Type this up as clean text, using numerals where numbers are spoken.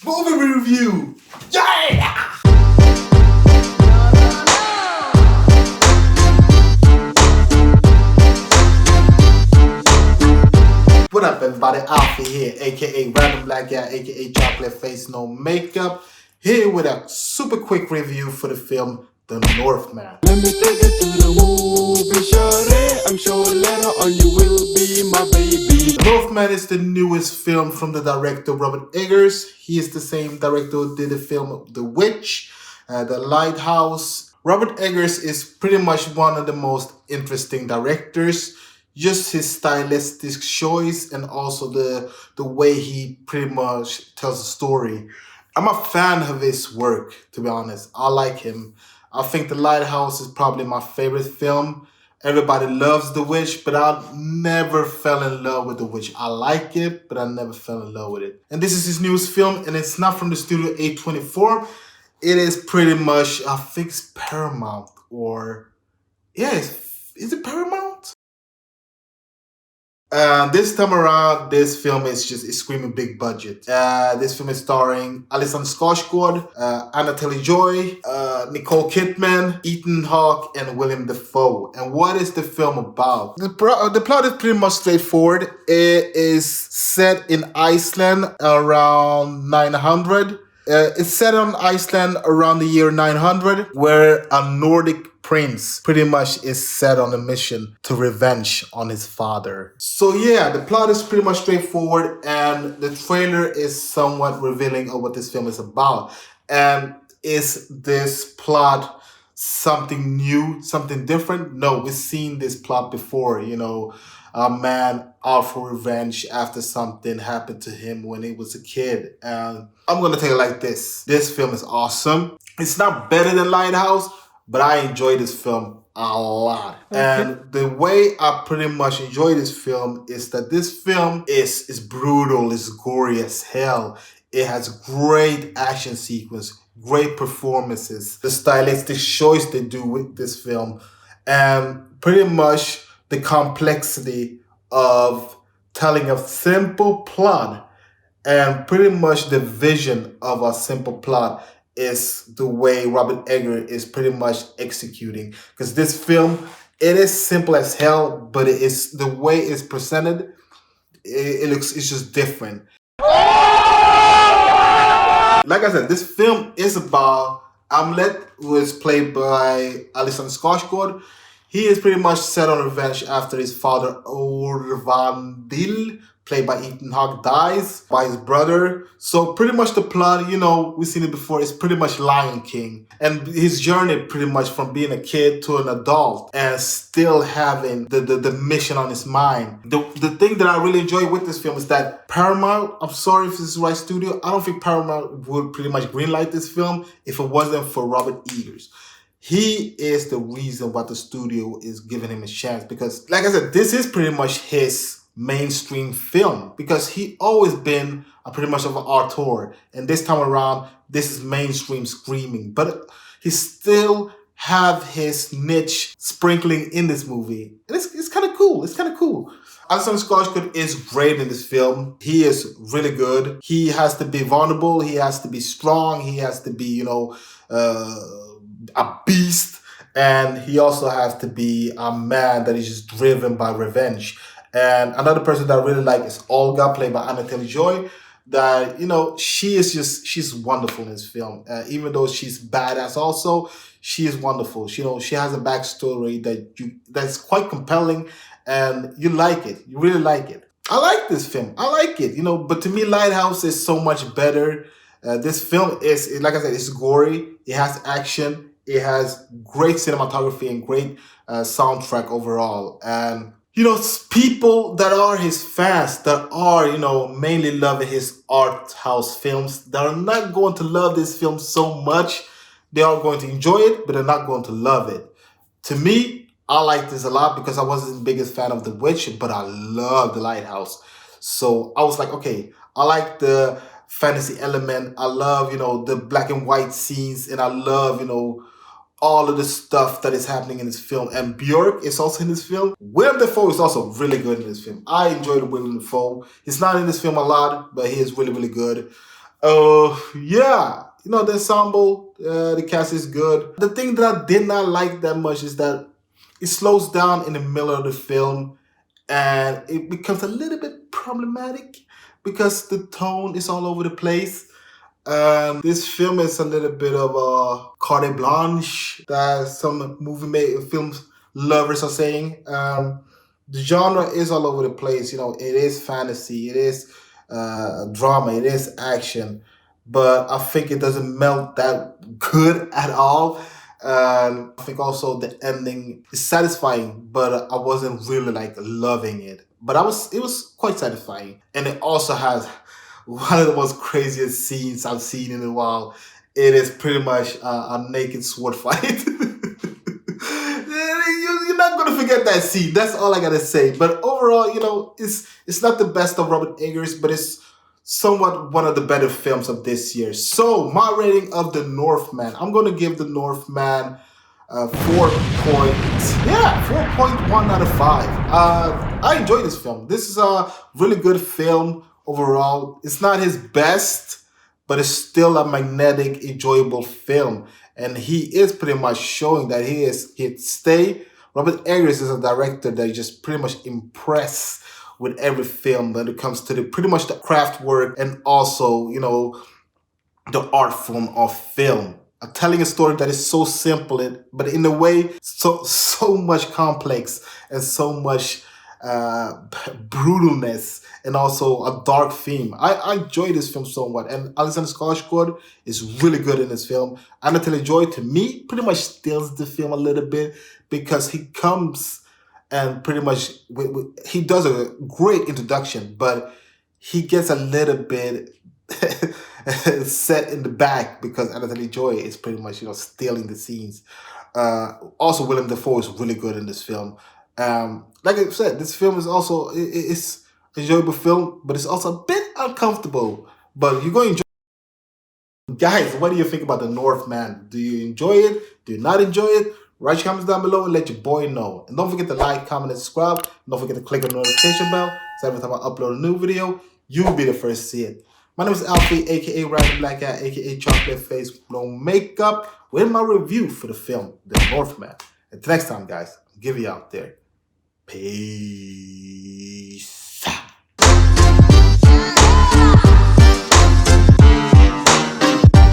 Movie review! Yeah! What up, everybody? Alfie here, aka Random Black Guy, aka Chocolate Face No Makeup, here with a super quick review for the film The Northman. Let me take it to the movie, shawty. I'm sure later on you will be my baby. The Northman is the newest film from the director Robert Eggers. He is the same director who did the film The Witch, The Lighthouse. Robert Eggers is pretty much one of the most interesting directors. Just his stylistic choice and also the way he pretty much tells a story. I'm a fan of his work, to be honest. I like him. I think The Lighthouse is probably my favorite film. Everybody loves The Witch, but I never fell in love with The Witch. I like it, but I never fell in love with it. And this is his newest film, and it's not from the studio A24. It is pretty much, I think it's Paramount, or... yeah, is it Paramount? This time around, this film is screaming big budget. This film is starring Alison Skarsgård, Anna Taylor-Joy, Nicole Kidman, Ethan Hawke, and William Dafoe. And what is the film about? The plot is pretty much straightforward. It is set in Iceland around 900. It's set on Iceland around the year 900, where a Nordic prince pretty much is set on a mission to revenge on his father. So yeah, the plot is pretty much straightforward, and the trailer is somewhat revealing of what this film is about. And is this plot something new, something different? No, we've seen this plot before, you know, a man out for revenge after something happened to him when he was a kid. And I'm gonna tell you like this. This film is awesome. It's not better than Lighthouse, but I enjoy this film a lot. Okay. And the way I pretty much enjoy this film is that this film is brutal, is gory as hell. It has great action sequence, great performances, the stylistic choice they do with this film, and pretty much the complexity of telling a simple plot, and pretty much the vision of a simple plot is the way Robert Eggers is pretty much executing. Because this film, it is simple as hell, but it is the way it's presented, it's just different. Like I said, this film is about Amlet, who is played by Alison Skarsgård. He is pretty much set on revenge after his father Orvandil, played by Ethan Hawke, dies by his brother. So pretty much the plot, you know, we've seen it before, is pretty much Lion King. And his journey pretty much from being a kid to an adult and still having the mission on his mind. The thing that I really enjoy with this film is that Paramount, I'm sorry if this is the right studio, I don't think Paramount would pretty much greenlight this film if it wasn't for Robert Eggers. He is the reason why the studio is giving him a chance, because like I said, this is pretty much his mainstream film, because he always been pretty much of an auteur, and this time around this is mainstream screaming, but he still have his niche sprinkling in this movie, and it's kind of cool. It's kind of cool. Alison Skarsgård is great in this film. He is really good. He has to be vulnerable, he has to be strong, he has to be, you know, a beast, and he also has to be a man that is just driven by revenge. And another person that I really like is Olga, played by Anna Taylor-Joy. That, you know, she's wonderful in this film. Even though she's badass also, she is wonderful. You know, she has a backstory that's quite compelling, and you like it. You really like it. I like this film. I like it, you know, but to me, Lighthouse is so much better. This film is, like I said, it's gory. It has action. It has great cinematography and great soundtrack overall. And you know, people that are his fans, that are, you know, mainly loving his art house films, that are not going to love this film so much. They are going to enjoy it, but they're not going to love it. To me, I like this a lot because I wasn't the biggest fan of The Witch, but I love The Lighthouse. So I was like, okay, I like the fantasy element. I love, you know, the black and white scenes, and I love, you know, all of the stuff that is happening in this film. And Björk is also in this film. William Dafoe is also really good in this film. I enjoyed William Dafoe. He's not in this film a lot, but he is really, really good. Yeah, the ensemble, the cast is good. The thing that I did not like that much is that it slows down in the middle of the film, and it becomes a little bit problematic because the tone is all over the place. This film is a little bit of a carte blanche that some films lovers are saying. The genre is all over the place. It is fantasy, it is drama, it is action, but I think it doesn't melt that good at all. I think also the ending is satisfying, but I wasn't really like loving it. But it was quite satisfying, and it also has one of the most craziest scenes I've seen in a while. It is pretty much a naked sword fight. You're not gonna forget that scene. That's all I gotta say. But overall, it's not the best of Robert Eggers, but it's somewhat one of the better films of this year. So my rating of The Northman, I'm gonna give The Northman 4.1 out of 5. I enjoyed this film. This is a really good film overall. It's not his best, but it's still a magnetic, enjoyable film. And he is pretty much showing that he'd stay. Robert Eggers is a director that just pretty much impressed with every film when it comes to pretty much the craft work and also, the art form of film. Telling a story that is so simple, but in a way so much complex and so much brutalness and also a dark theme. I enjoy this film somewhat, and Alexander Skarsgård is really good in this film. Anna Joy, to me, pretty much steals the film a little bit because he comes and pretty much he does a great introduction, but he gets a little bit set in the back because Anna Joy is pretty much stealing the scenes. Also, Willem Dafoe is really good in this film. Like I said, this film is also it's an enjoyable film, but it's also a bit uncomfortable. But you're going to enjoy. Guys, what do you think about The Northman? Do you enjoy it? Do you not enjoy it? Write your comments down below and let your boy know. And don't forget to like, comment, and subscribe. And don't forget to click on the notification bell so every time I upload a new video, you'll be the first to see it. My name is Alfie, aka Random Black Guy, aka Chocolate Face, no makeup, with my review for the film The Northman. Until next time, guys, I'll give you out there. Peace.